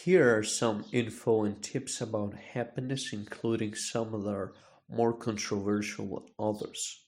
Here are some info and tips about happiness, including some that are more controversial than others.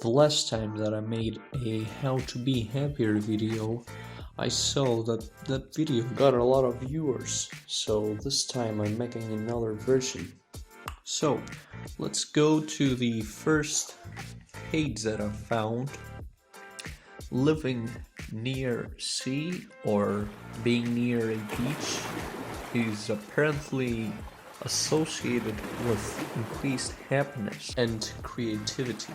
The last time that I made a how to be happier video, I saw that that video got a lot of viewers, so this time I'm making another version. So let's go to the first page that I found. Living near sea or being near a beach is apparently associated with increased happiness and creativity.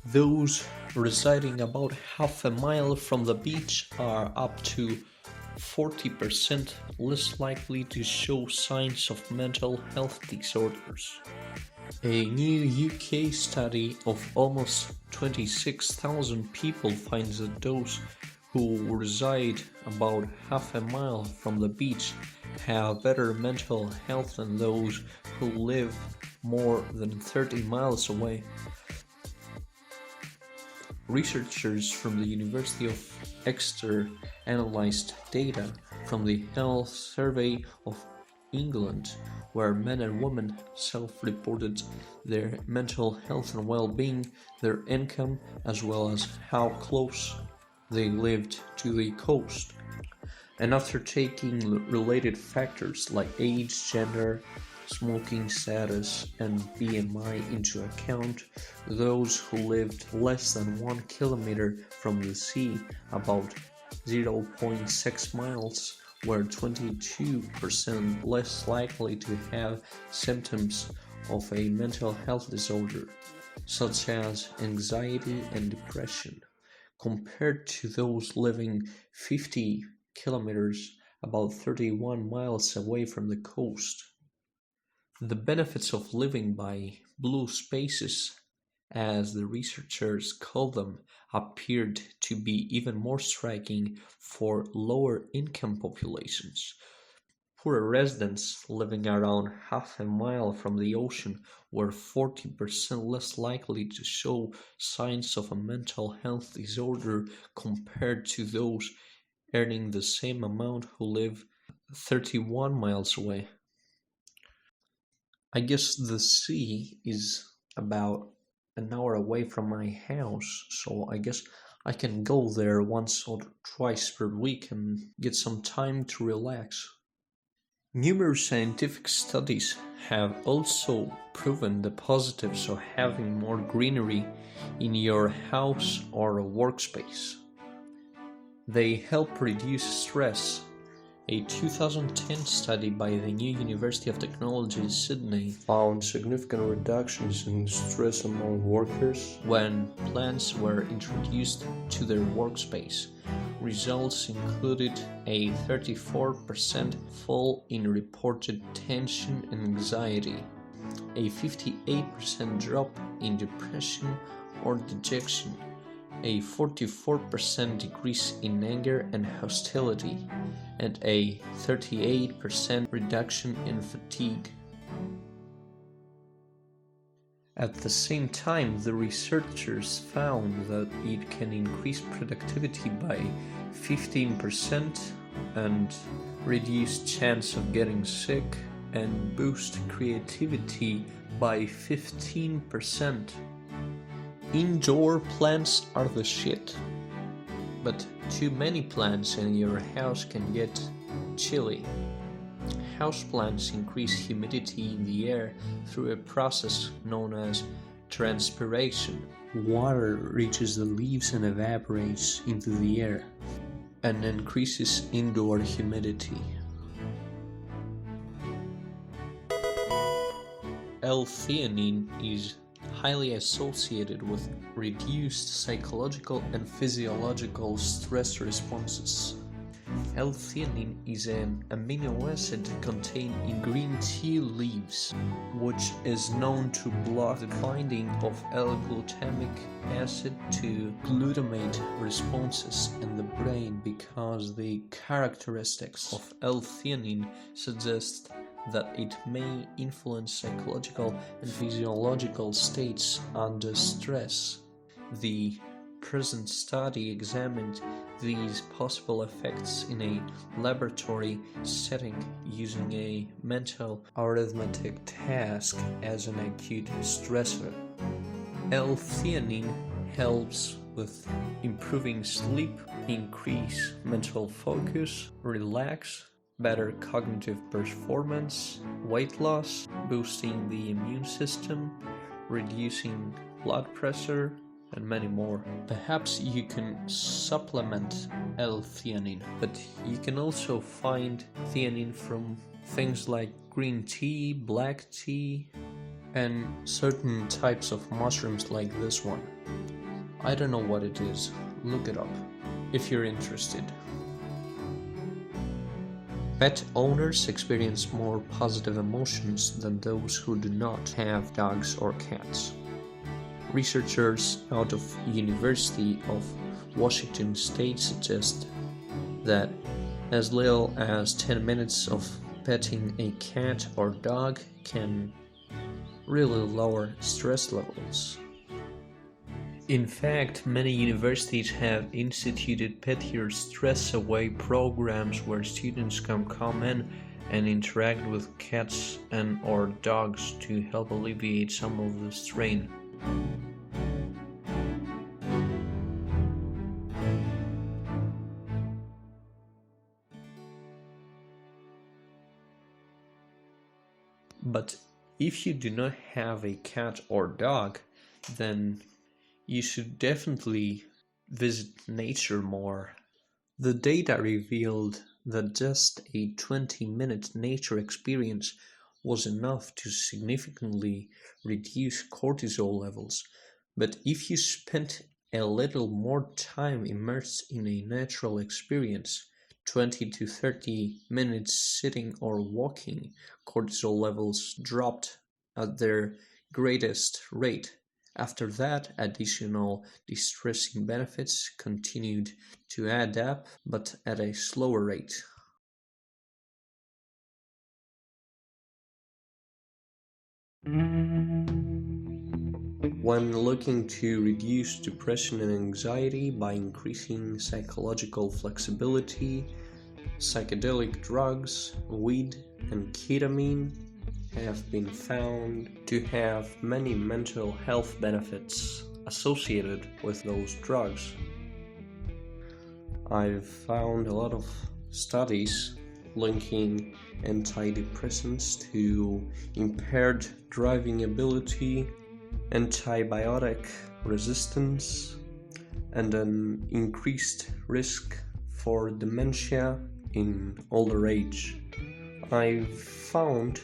Those residing about half a mile from the beach are up to 40% less likely to show signs of mental health disorders. A new UK study of almost 26,000 people finds that those who reside about half a mile from the beach have better mental health than those who live more than 30 miles away. Researchers from the University of Exeter analyzed data from the Health Survey of England, where men and women self-reported their mental health and well-being, their income, as well as how close they lived to the coast. And after taking related factors like age, gender, smoking status, and BMI into account, those who lived less than 1 kilometer from the sea, about 0.6 miles, were 22% less likely to have symptoms of a mental health disorder, such as anxiety and depression, compared to those living 50 kilometers, about 31 miles away from the coast. The benefits of living by blue spaces, as the researchers call them, appeared to be even more striking for lower income populations. Poorer residents living around half a mile from the ocean were 40% less likely to show signs of a mental health disorder compared to those earning the same amount who live 31 miles away. I guess the sea is about an hour away from my house, so I guess I can go there once or twice per week and get some time to relax. Numerous scientific studies have also proven the positives of having more greenery in your house or workspace. They help reduce stress. A 2010 study by the New University of Technology Sydney found significant reductions in stress among workers when plants were introduced to their workspace. Results included a 34% fall in reported tension and anxiety, a 58% drop in depression or dejection, a 44% decrease in anger and hostility, and a 38% reduction in fatigue. At the same time, the researchers found that it can increase productivity by 15% and reduce chance of getting sick and boost creativity by 15%. Indoor plants are the shit, but too many plants in your house can get chilly. Houseplants increase humidity in the air through a process known as transpiration. Water reaches the leaves and evaporates into the air and increases indoor humidity. L-theanine is highly associated with reduced psychological and physiological stress responses. L-theanine is an amino acid contained in green tea leaves, which is known to block the binding of L-glutamic acid to glutamate responses in the brain because the characteristics of L-theanine suggest that it may influence psychological and physiological states under stress. The present study examined these possible effects in a laboratory setting using a mental arithmetic task as an acute stressor. L-theanine helps with improving sleep, increase mental focus, relax, better cognitive performance, weight loss, boosting the immune system, reducing blood pressure, and many more. Perhaps you can supplement L-theanine, but you can also find theanine from things like green tea, black tea, and certain types of mushrooms like this one. I don't know what it is. Look it up if you're interested. Pet owners experience more positive emotions than those who do not have dogs or cats. Researchers out of University of Washington State suggest that as little as 10 minutes of petting a cat or dog can really lower stress levels. In fact, many universities have instituted Pet Your Stress Away programs where students can come in and interact with cats and or dogs to help alleviate some of the strain. But if you do not have a cat or dog, then you should definitely visit nature more. The data revealed that just a 20-minute nature experience was enough to significantly reduce cortisol levels. But if you spent a little more time immersed in a natural experience, 20 to 30 minutes sitting or walking, cortisol levels dropped at their greatest rate. After that, additional distressing benefits continued to add up, but at a slower rate. When looking to reduce depression and anxiety by increasing psychological flexibility, psychedelic drugs, weed, and ketamine have been found to have many mental health benefits associated with those drugs. I've found a lot of studies linking antidepressants to impaired driving ability, antibiotic resistance, and an increased risk for dementia in older age. I've found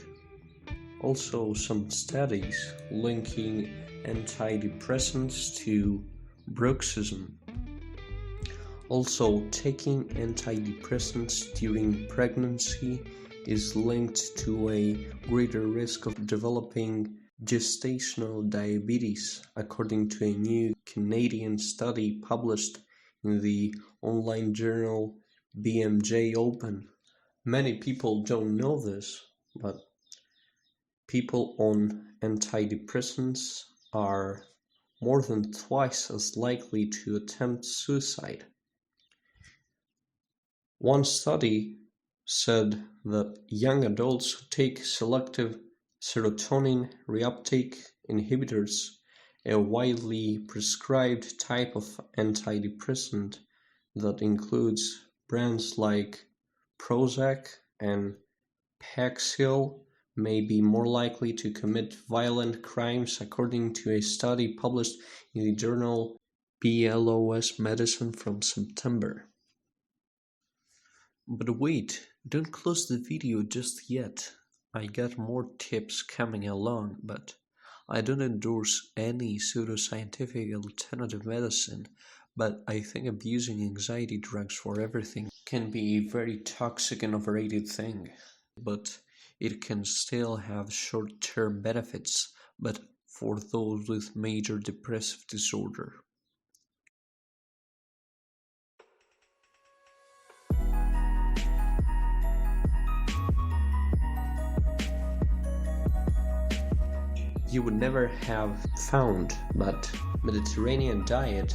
also some studies linking antidepressants to bruxism. Also, taking antidepressants during pregnancy is linked to a greater risk of developing gestational diabetes, according to a new Canadian study published in the online journal BMJ Open. Many people don't know this, but people on antidepressants are more than twice as likely to attempt suicide. One study said that young adults who take selective serotonin reuptake inhibitors, a widely prescribed type of antidepressant that includes brands like Prozac and Paxil, may be more likely to commit violent crimes, according to a study published in the journal PLOS Medicine from September. But wait, don't close the video just yet. I got more tips coming along, but I don't endorse any pseudoscientific alternative medicine, but I think abusing anxiety drugs for everything can be a very toxic and overrated thing. But it can still have short-term benefits, but for those with major depressive disorder. You would never have found, but Mediterranean diet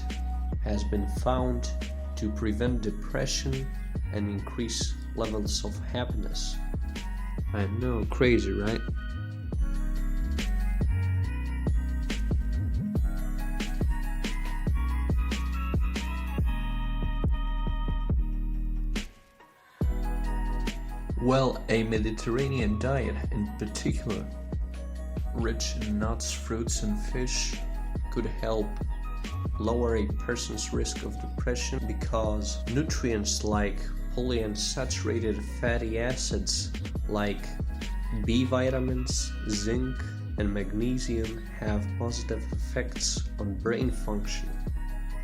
has been found to prevent depression and increase levels of happiness. I know, crazy, right? Well, a Mediterranean diet in particular, rich in nuts, fruits, and fish, could help lower a person's risk of depression because nutrients like polyunsaturated fatty acids like B vitamins, zinc, and magnesium have positive effects on brain function.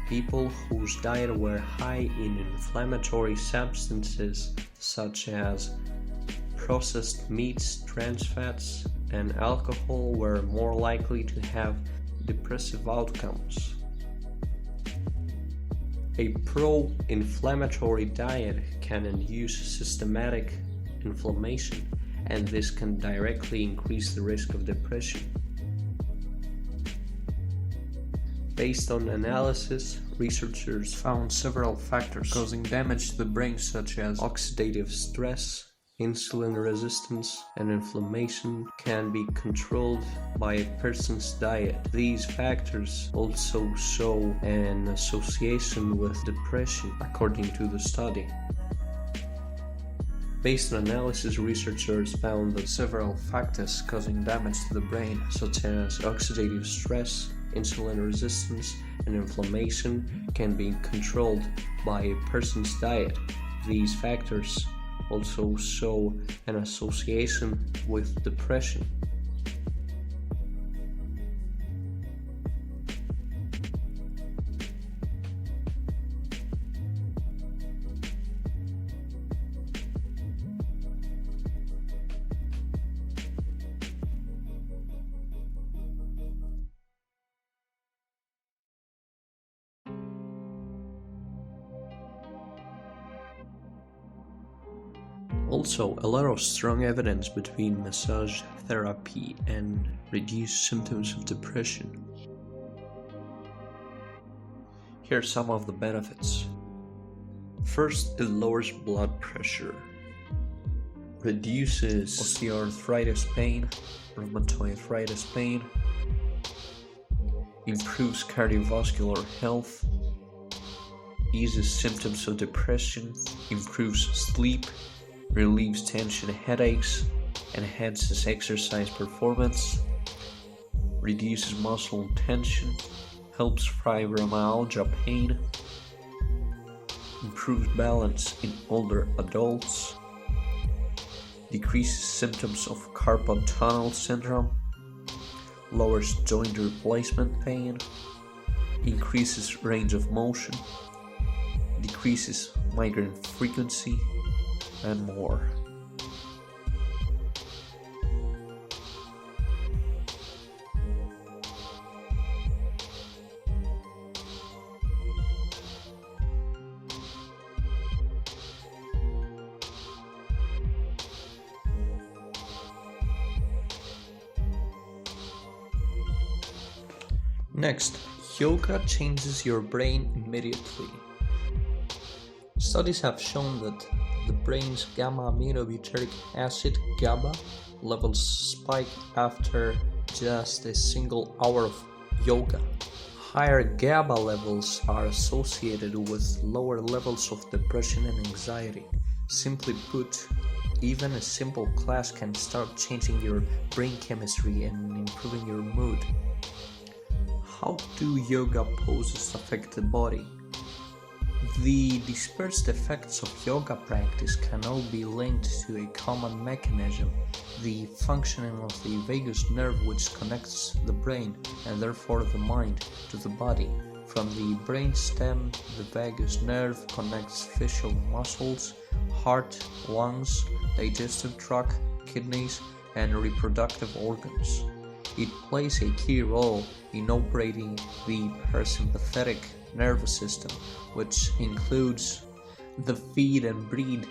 People whose diet were high in inflammatory substances such as processed meats, trans fats, and alcohol were more likely to have depressive outcomes. A pro-inflammatory diet can induce systematic inflammation, and this can directly increase the risk of depression. Based on analysis, researchers found several factors causing damage to the brain such as oxidative stress, insulin resistance, and inflammation can be controlled by a person's diet. These factors also show an association with depression, according to the study. Based on analysis, researchers found that several factors causing damage to the brain, such as oxidative stress, insulin resistance, and inflammation, can be controlled by a person's diet. These factors also show an association with depression. Also, a lot of strong evidence between massage therapy and reduced symptoms of depression. Here are some of the benefits. First, it lowers blood pressure, reduces osteoarthritis pain, rheumatoid arthritis pain, improves cardiovascular health, eases symptoms of depression, improves sleep, relieves tension and headaches, enhances exercise performance, reduces muscle tension, helps fibromyalgia pain, improves balance in older adults, decreases symptoms of carpal tunnel syndrome, lowers joint replacement pain, increases range of motion, decreases migraine frequency, and more. Next, yoga changes your brain immediately. Studies have shown that the brain's gamma-aminobutyric acid GABA levels spike after just a single hour of yoga. Higher GABA levels are associated with lower levels of depression and anxiety. Simply put, even a simple class can start changing your brain chemistry and improving your mood. How do yoga poses affect the body? The dispersed effects of yoga practice can all be linked to a common mechanism, the functioning of the vagus nerve, which connects the brain and therefore the mind to the body. From the brainstem, the vagus nerve connects facial muscles, heart, lungs, digestive tract, kidneys, and reproductive organs. It plays a key role in operating the parasympathetic nervous system, which includes the feed and breathe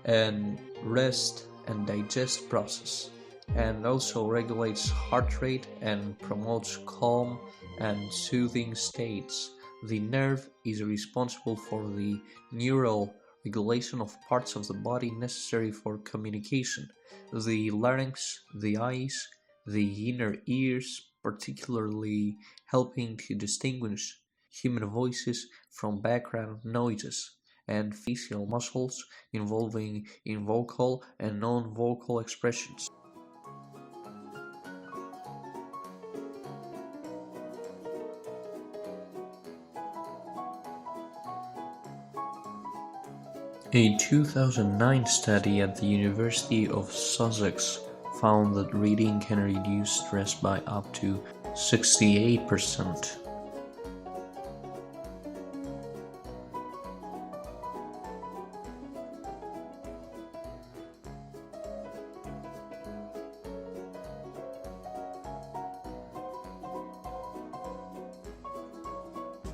and rest and digest process, and also regulates heart rate and promotes calm and soothing states. The nerve is responsible for the neural regulation of parts of the body necessary for communication: the larynx, the eyes, the inner ears, particularly helping to distinguish human voices from background noises, and facial muscles involving in vocal and non-vocal expressions. A 2009 study at the University of Sussex found that reading can reduce stress by up to 68%.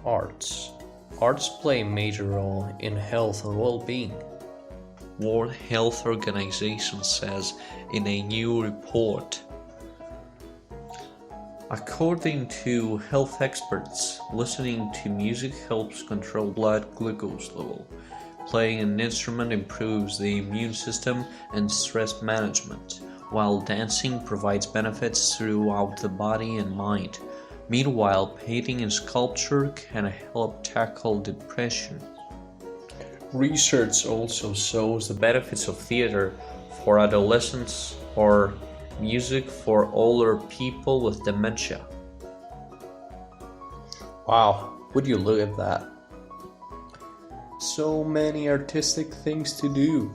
Arts. Arts play a major role in health and well-being. World Health Organization says in a new report. According to health experts, listening to music helps control blood glucose level. Playing an instrument improves the immune system and stress management, while dancing provides benefits throughout the body and mind. Meanwhile, painting and sculpture can help tackle depression. Research also shows the benefits of theater for adolescents or music for older people with dementia. Wow, would you look at that? So many artistic things to do.